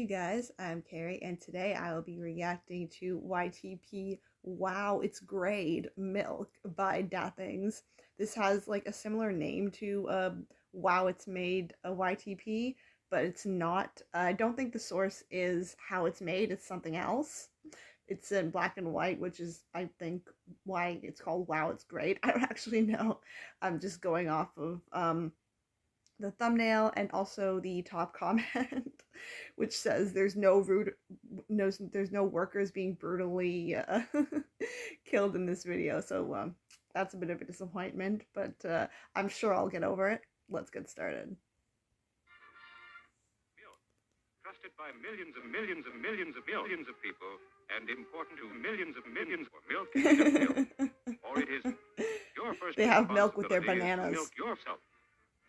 guys, I'm Carrie, and today I will be reacting to YTP Wow It's Grade Milk by Dathings. This has like a similar name to Wow It's Made a YTP, but it's not. I don't think the source is how it's made, it's something else. It's in black and white, which is, I think, why it's called Wow It's Great. I don't actually know. I'm just going off of the thumbnail and also the top comment, which says there's no workers being brutally killed in this video. So that's a bit of a disappointment, but I'm sure I'll get over it. Let's get started. Milk, trusted by millions and millions and millions of millions of people, and important to millions of millions for milk and milk. Or it is your first. They have milk with their bananas. Milk yourself.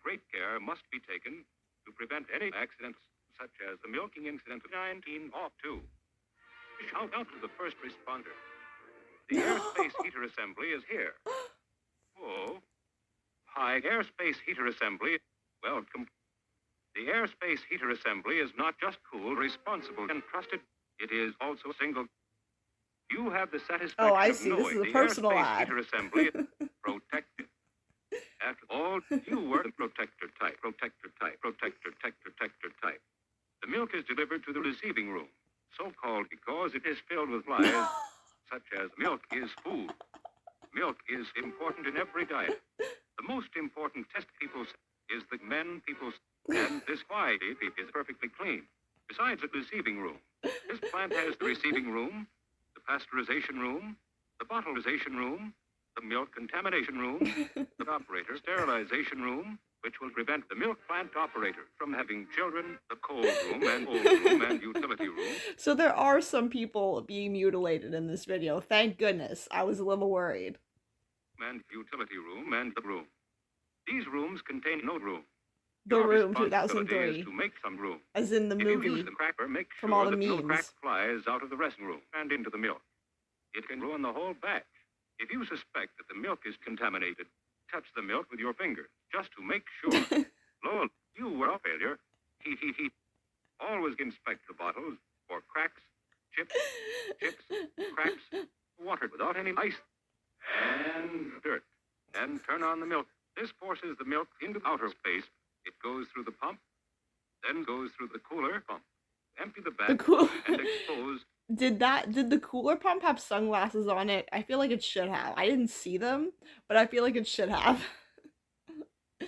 Great care must be taken to prevent any accidents, such as the milking incident of 1902. Shout out to the first responder. The airspace heater assembly is here. Whoa. Hi, airspace heater assembly. Welcome. The airspace heater assembly is not just cool, responsible, and trusted. It is also single. You have the satisfaction Oh, I see. of This knowing is a the personal airspace ad. heater assembly is protected. After all, you were the protector type. The milk is delivered to the receiving room, so-called because it is filled with lies, such as milk is food. Milk is important in every diet. The most important test people is the men people, and this YTP is perfectly clean. Besides the receiving room, this plant has the receiving room, the pasteurization room, the bottlization room, the milk contamination room, the operator sterilization room, which will prevent the milk plant operator from having children, the cold room and old room and utility room. So there are some people being mutilated in this video. Thank goodness. I was a little worried. And utility room and the room. These rooms contain no room. The Your Room responsibility 2003. is to make some room. As in the If you movie use the cracker, make from sure all the that no memes. crack flies out of the resting room and into the milk. It can ruin the whole batch. If you suspect that the milk is contaminated, touch the milk with your fingers, just to make sure. Lois, you were a failure. Always inspect the bottles for cracks, chips, cracks, water without any ice, and dirt. And turn on the milk. This forces the milk into outer space. It goes through the pump, then goes through the cooler pump. Empty the bag and expose. Did the cooler pump have sunglasses on it? I feel like it should have. I didn't see them, but I feel like it should have. The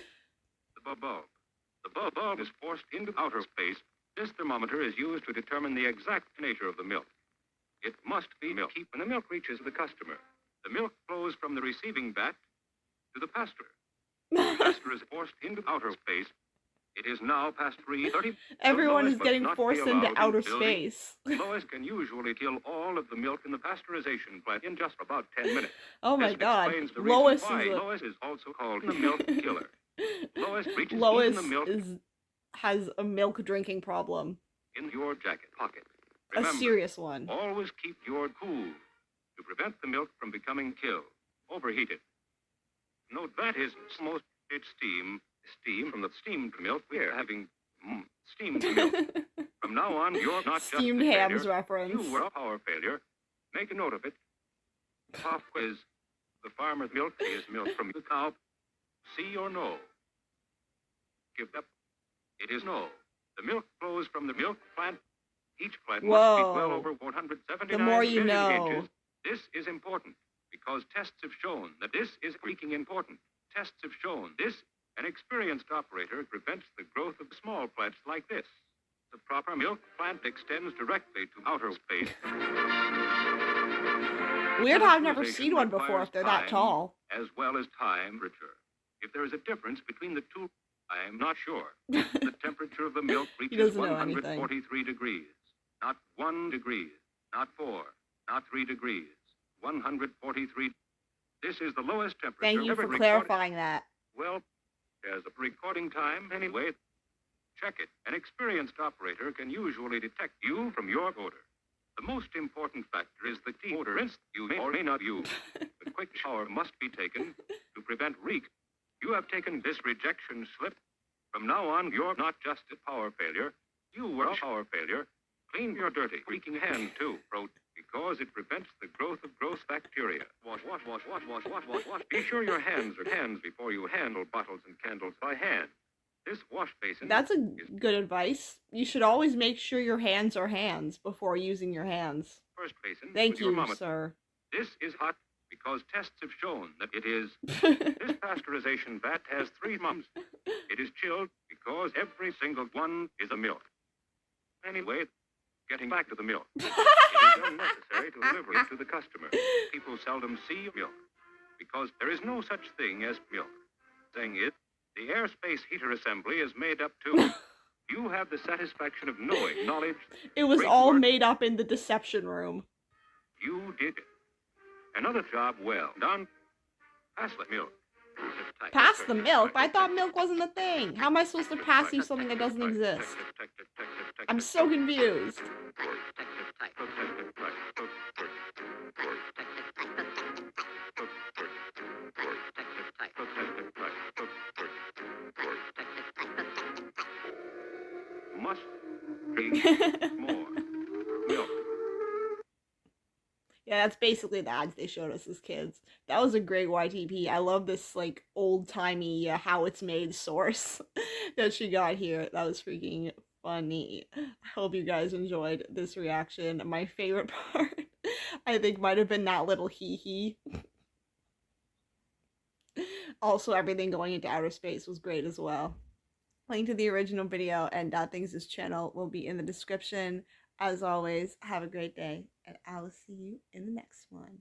bulb is forced into outer space. This thermometer is used to determine the exact nature of the milk. It must be milk. When the milk reaches the customer, the milk flows from the receiving vat to the pasture. The pasture is forced into outer space. It is now past 3:30. Everyone is getting forced into outer space. Lois can usually kill all of the milk in the pasteurization plant in just about 10 minutes. Oh my This God. explains the Lois reason why is Lois is also called the milk killer. Lois reaches Lois even the milk has a milk drinking problem. in your jacket pocket. A Remember, serious one. always keep your cool to prevent the milk from becoming overheated. Note that isn't most it's steam from the steamed milk. We're having steamed milk. From now on, you're not Steamed just a hams failure. reference. You were a power failure. Make a note of it. Pop quiz. The farmer's milk is milk from the cow. See or no? Give up. It is no. The milk flows from the milk plant. Each plant must be well over 179 The more you million know. inches. This is important because tests have shown that this is freaking important. Tests have shown this. An experienced operator prevents the growth of small plants like this. The proper milk plant extends directly to outer space. Weird how I've never seen one before if they're that Time tall. As well as temperature. If there is a difference between the two, I am not sure. The temperature of the milk reaches doesn't know anything. 143 degrees. Not 1 degree, not 4, not 3 degrees. 143. This is the lowest temperature Thank you ever for recorded. clarifying that. Well, there's a recording time anyway. Check it. An experienced operator can usually detect you from your odor. The most important factor is the deodorant you may or may not use. A quick shower must be taken to prevent reek. You have taken this rejection slip. From now on, you're not just a power failure. You were a power failure. Clean your dirty, reeking hand too, because it prevents the growth of gross bacteria. Wash. Be sure your hands are hands before you handle bottles and candles by hand. This wash basin. That's a good advice. You should always make sure your hands are hands before using your hands. First basin. Thank you, sir. This is hot because tests have shown that it is. This pasteurization vat has 3 mums. It is chilled because every single one is a milk. Anyway, getting back to the milk. It is unnecessary to deliver it to the customer. People seldom see milk because there is no such thing as milk. Saying it, the airspace heater assembly is made up too. You have the satisfaction of knowing knowledge. It was all made up in the deception room. You did it. Another job well done. Pass the milk. Pass the milk? I thought milk wasn't a thing. How am I supposed to pass you something that doesn't exist? I'm so confused. Must drink more milk. Yeah, that's basically the ads they showed us as kids. That was a great YTP. I love this, like, old-timey how it's made source that she got here. That was freaking funny. I hope you guys enjoyed this reaction. My favorite part, I think, might have been that little hee-hee. Also, everything going into outer space was great as well. Link to the original video and Things' channel will be in the description. As always, have a great day, and I will see you in the next one.